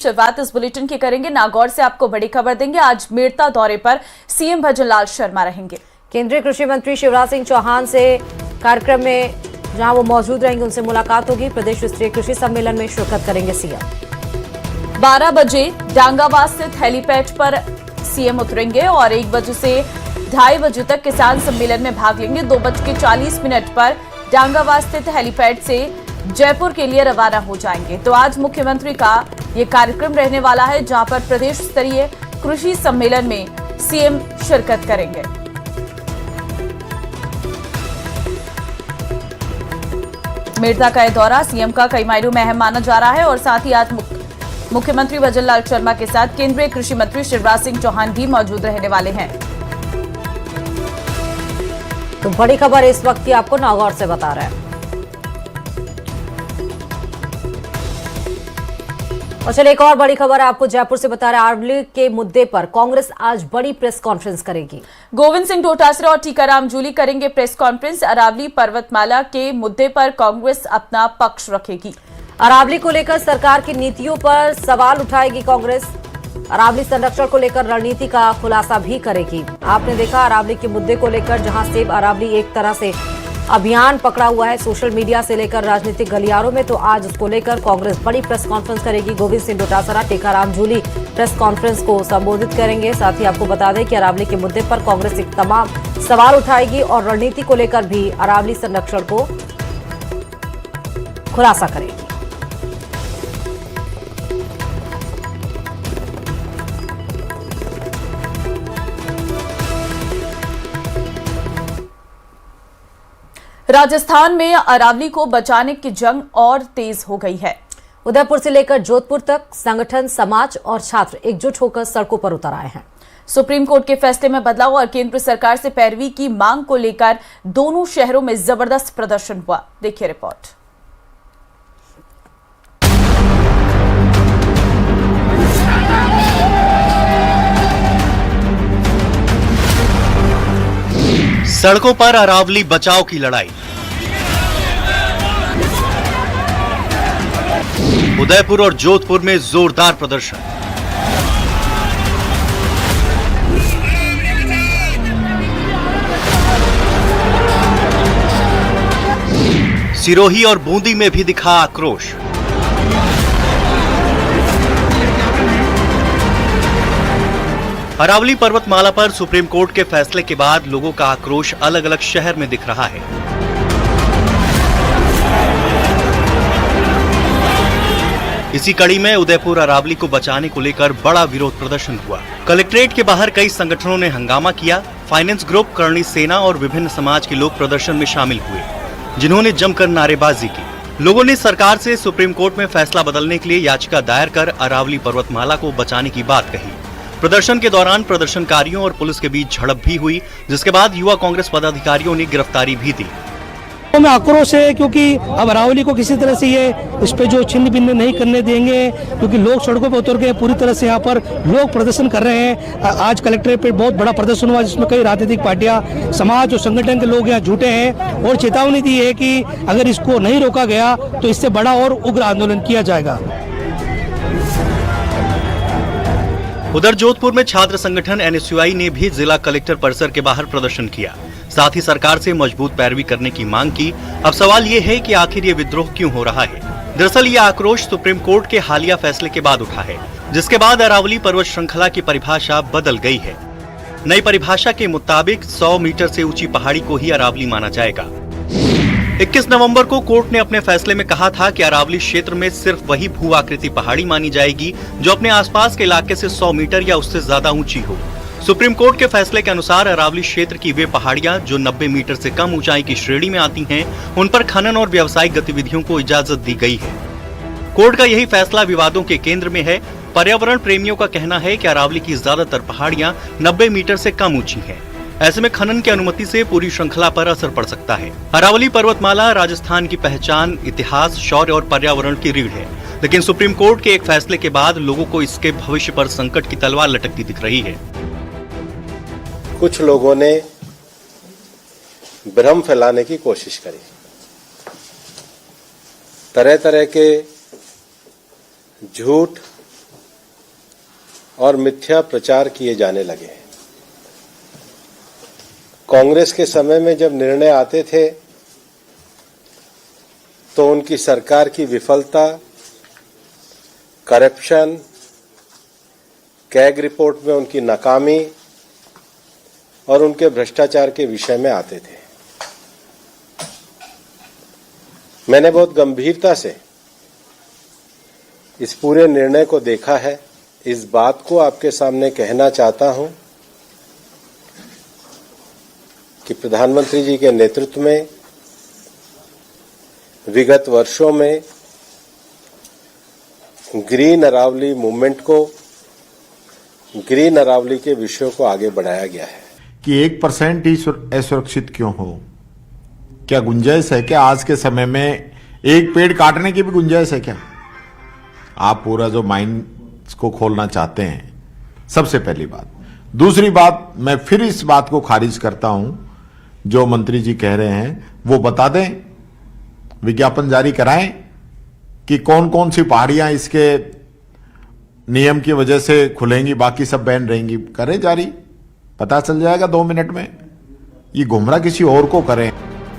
शुरुआत इस बुलेटिन की करेंगे। नागौर से आपको बड़ी खबर देंगे। आज मेड़ता दौरे पर सीएम भजनलाल शर्मा रहेंगे। केंद्रीय कृषि मंत्री शिवराज सिंह चौहान से कार्यक्रम में जहां वो मौजूद रहेंगे उनसे मुलाकात होगी। प्रदेश स्तरीय कृषि सम्मेलन में शिरकत करेंगे सीएम। 12 बजे डांगावास स्थित हेलीपैड पर सीएम उतरेंगे और 1 बजे से 2:30 बजे तक किसान सम्मेलन में भाग लेंगे। 2:40 पर डांगावास स्थित हेलीपैड से जयपुर के लिए रवाना हो जाएंगे। तो आज मुख्यमंत्री का ये कार्यक्रम रहने वाला है, जहां पर प्रदेश स्तरीय कृषि सम्मेलन में सीएम शिरकत करेंगे। मेड़ता का यह दौरा सीएम का कई मायनों में अहम माना जा रहा है और साथ ही आज मुख्यमंत्री भजनलाल शर्मा के साथ केंद्रीय कृषि मंत्री शिवराज सिंह चौहान भी मौजूद रहने वाले हैं। तो बड़ी खबर इस वक्त की आपको नागौर से बता रहे हैं। और चलिए एक और बड़ी खबर है आपको जयपुर से बता रहे हैं। अरावली के मुद्दे पर कांग्रेस आज बड़ी प्रेस कॉन्फ्रेंस करेगी। गोविंद सिंह डोटासरा और टीकाराम जूली करेंगे प्रेस कॉन्फ्रेंस। अरावली पर्वतमाला के मुद्दे पर कांग्रेस अपना पक्ष रखेगी। अरावली को लेकर सरकार की नीतियों पर सवाल उठाएगी कांग्रेस। अरावली संरक्षण को लेकर रणनीति का खुलासा भी करेगी। आपने देखा अरावली के मुद्दे को लेकर जहां सेब अरावली एक तरह से अभियान पकड़ा हुआ है सोशल मीडिया से लेकर राजनीतिक गलियारों में, तो आज उसको लेकर कांग्रेस बड़ी प्रेस कॉन्फ्रेंस करेगी। गोविंद सिंह डोटासरा, टीकाराम जूली प्रेस कॉन्फ्रेंस को संबोधित करेंगे। साथ ही आपको बता दें कि अरावली के मुद्दे पर कांग्रेस एक तमाम सवाल उठाएगी और रणनीति को लेकर भी अरावली संरक्षण को खुलासा करेगी। राजस्थान में अरावली को बचाने की जंग और तेज हो गई है। उदयपुर से लेकर जोधपुर तक संगठन, समाज और छात्र एकजुट होकर सड़कों पर उतर आए हैं। सुप्रीम कोर्ट के फैसले में बदलाव और केंद्र सरकार से पैरवी की मांग को लेकर दोनों शहरों में जबरदस्त प्रदर्शन हुआ। देखिए रिपोर्ट। सड़कों पर अरावली बचाव की लड़ाई। उदयपुर और जोधपुर में जोरदार प्रदर्शन। सिरोही और बूंदी में भी दिखा आक्रोश। अरावली पर्वतमाला पर सुप्रीम कोर्ट के फैसले के बाद लोगों का आक्रोश अलग अलग शहर में दिख रहा है। इसी कड़ी में उदयपुर अरावली को बचाने को लेकर बड़ा विरोध प्रदर्शन हुआ। कलेक्ट्रेट के बाहर कई संगठनों ने हंगामा किया। फाइनेंस ग्रुप, करणी सेना और विभिन्न समाज के लोग प्रदर्शन में शामिल हुए, जिन्होंने जमकर नारेबाजी की। लोगों ने सरकार से सुप्रीम कोर्ट में फैसला बदलने के लिए याचिका दायर कर अरावली पर्वतमाला को बचाने की बात कही। प्रदर्शन के दौरान प्रदर्शनकारियों और पुलिस के बीच झड़प भी हुई, जिसके बाद युवा कांग्रेस पदाधिकारियों ने गिरफ्तारी भी दी। में आक्रोश है क्योंकि अब अरावली को किसी तरह से ये इस पे जो छिन्न भिन्न नहीं करने देंगे, क्योंकि लोग सड़कों पर उतर गए। पूरी तरह से यहाँ पर लोग प्रदर्शन कर रहे हैं। आज कलेक्ट्रेट पे बहुत बड़ा प्रदर्शन हुआ, जिसमें कई राजनीतिक पार्टियां, समाज और संगठन के लोग यहाँ जुटे हैं और चेतावनी दी है कि अगर इसको नहीं रोका गया तो इससे बड़ा और उग्र आंदोलन किया जाएगा। उधर जोधपुर में छात्र संगठन एनएसयूआई ने भी जिला कलेक्टर परिसर के बाहर प्रदर्शन किया। साथ ही सरकार से मजबूत पैरवी करने की मांग की। अब सवाल ये है कि आखिर ये विद्रोह क्यों हो रहा है। दरअसल ये आक्रोश सुप्रीम कोर्ट के हालिया फैसले के बाद उठा है, जिसके बाद अरावली पर्वत श्रृंखला की परिभाषा बदल गई है। नई परिभाषा के मुताबिक 100 मीटर से ऊंची पहाड़ी को ही अरावली माना जाएगा। 21 नवंबर को कोर्ट ने अपने फैसले में कहा था कि अरावली क्षेत्र में सिर्फ वही भू आकृति पहाड़ी मानी जाएगी जो अपने आसपास के इलाके से 100 मीटर या उससे ज्यादा ऊंची हो। सुप्रीम कोर्ट के फैसले के अनुसार अरावली क्षेत्र की वे पहाड़ियां जो 90 मीटर से कम ऊंचाई की श्रेणी में आती हैं, उन पर खनन और व्यावसायिक गतिविधियों को इजाजत दी गई है। कोर्ट का यही फैसला विवादों के केंद्र में है। पर्यावरण प्रेमियों का कहना है कि अरावली की ज्यादातर पहाड़ियां 90 मीटर से कम ऊंची हैं। ऐसे में खनन की अनुमति से पूरी श्रृंखला पर असर पड़ सकता है। अरावली पर्वतमाला राजस्थान की पहचान, इतिहास, शौर्य और पर्यावरण की रीढ़ है, लेकिन सुप्रीम कोर्ट के एक फैसले के बाद लोगों को इसके भविष्य पर संकट की तलवार लटकती दिख रही है। कुछ लोगों ने भ्रम फैलाने की कोशिश करी, तरह तरह के झूठ और मिथ्या प्रचार किए जाने लगे हैं। कांग्रेस के समय में जब निर्णय आते थे तो उनकी सरकार की विफलता, करप्शन, कैग रिपोर्ट में उनकी नाकामी और उनके भ्रष्टाचार के विषय में आते थे। मैंने बहुत गंभीरता से इस पूरे निर्णय को देखा है। इस बात को आपके सामने कहना चाहता हूं कि प्रधानमंत्री जी के नेतृत्व में विगत वर्षों में ग्रीन अरावली मूवमेंट को, ग्रीन अरावली के विषयों को आगे बढ़ाया गया है। कि 1% ही असुरक्षित क्यों हो? क्या गुंजाइश है क्या आज के समय में एक पेड़ काटने की भी गुंजाइश है क्या? आप पूरा जो माइंस को खोलना चाहते हैं, सबसे पहली बात। दूसरी बात, मैं फिर इस बात को खारिज करता हूं, जो मंत्री जी कह रहे हैं वो बता दें, विज्ञापन जारी कराएं कि कौन कौन सी पहाड़ियां इसके नियम की वजह से खुलेंगी, बाकी सब बैन रहेंगी। करें जारी, पता चल जाएगा 2 मिनट में। ये गुमराह किसी और को करें।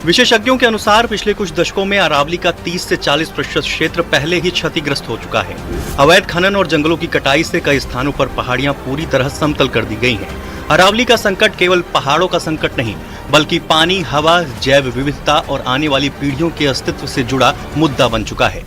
विशेषज्ञों के अनुसार पिछले कुछ दशकों में अरावली का 30 से 40% क्षेत्र पहले ही क्षतिग्रस्त हो चुका है। अवैध खनन और जंगलों की कटाई से कई स्थानों पर पहाड़ियां पूरी तरह समतल कर दी गई हैं। अरावली का संकट केवल पहाड़ों का संकट नहीं, बल्कि पानी, हवा, जैव विविधता और आने वाली पीढ़ियों के अस्तित्व से जुड़ा मुद्दा बन चुका है।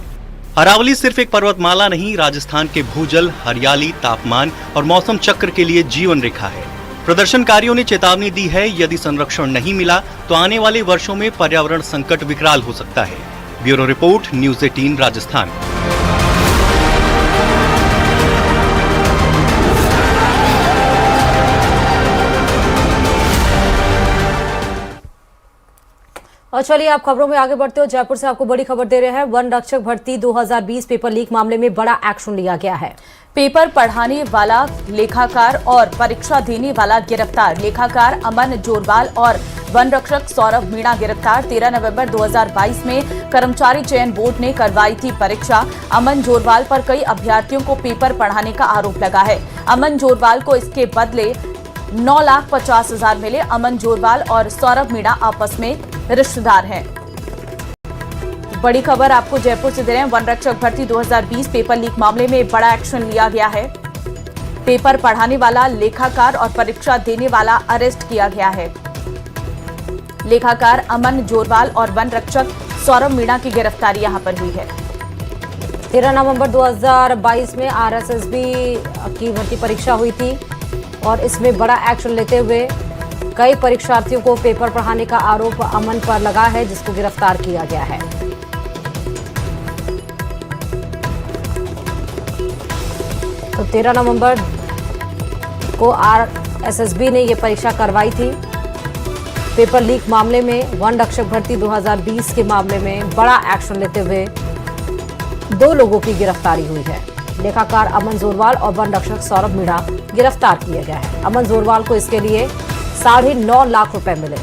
अरावली सिर्फ एक पर्वतमाला नहीं, राजस्थान के भूजल, हरियाली, तापमान और मौसम चक्र के लिए जीवन रेखा है। प्रदर्शनकारियों ने चेतावनी दी है, यदि संरक्षण नहीं मिला तो आने वाले वर्षों में पर्यावरण संकट विकराल हो सकता है। Bureau report, news 18 Rajasthan. और चलिए आप खबरों में आगे बढ़ते हो। जयपुर से आपको बड़ी खबर दे रहे हैं। वन रक्षक भर्ती 2020 पेपर लीक मामले में बड़ा एक्शन लिया गया है। पेपर पढ़ाने वाला लेखाकार और परीक्षा देने वाला गिरफ्तार। लेखाकार अमन जोरवाल और वन रक्षक सौरभ मीणा गिरफ्तार। 13 नवंबर 2022 में कर्मचारी चयन बोर्ड ने करवाई थी परीक्षा। अमन जोरवाल पर कई अभ्यर्थियों को पेपर पढ़ाने का आरोप लगा है। अमन जोरवाल को इसके बदले 9,50,000 मिले। अमन जोरवाल और सौरभ मीणा आपस में रिश्तेदार हैं। बड़ी खबर आपको जयपुर से दे रहे हैं। वन रक्षक भर्ती 2020 पेपर लीक मामले में बड़ा एक्शन लिया गया है। पेपर पढ़ाने वाला लेखाकार और परीक्षा देने वाला अरेस्ट किया गया है। लेखाकार अमन जोरवाल और वन रक्षक सौरभ मीणा की गिरफ्तारी यहां पर हुई है। 13 नवंबर 2022 में आरएसएसबी की भर्ती परीक्षा हुई थी और इसमें बड़ा एक्शन लेते हुए कई परीक्षार्थियों को पेपर पढ़ाने का आरोप अमन पर लगा है, जिसको गिरफ्तार किया गया है। तो 13 नवंबर को आरएसएसबी ने यह परीक्षा करवाई थी। पेपर लीक मामले में वन रक्षक भर्ती 2020 के मामले में बड़ा एक्शन लेते हुए 2 लोगों की गिरफ्तारी हुई है। लेखाकार अमन जोरवाल और वन रक्षक सौरभ मीणा गिरफ्तार किए गए हैं। अमन जोरवाल को इसके लिए 9.5 लाख रुपए मिले।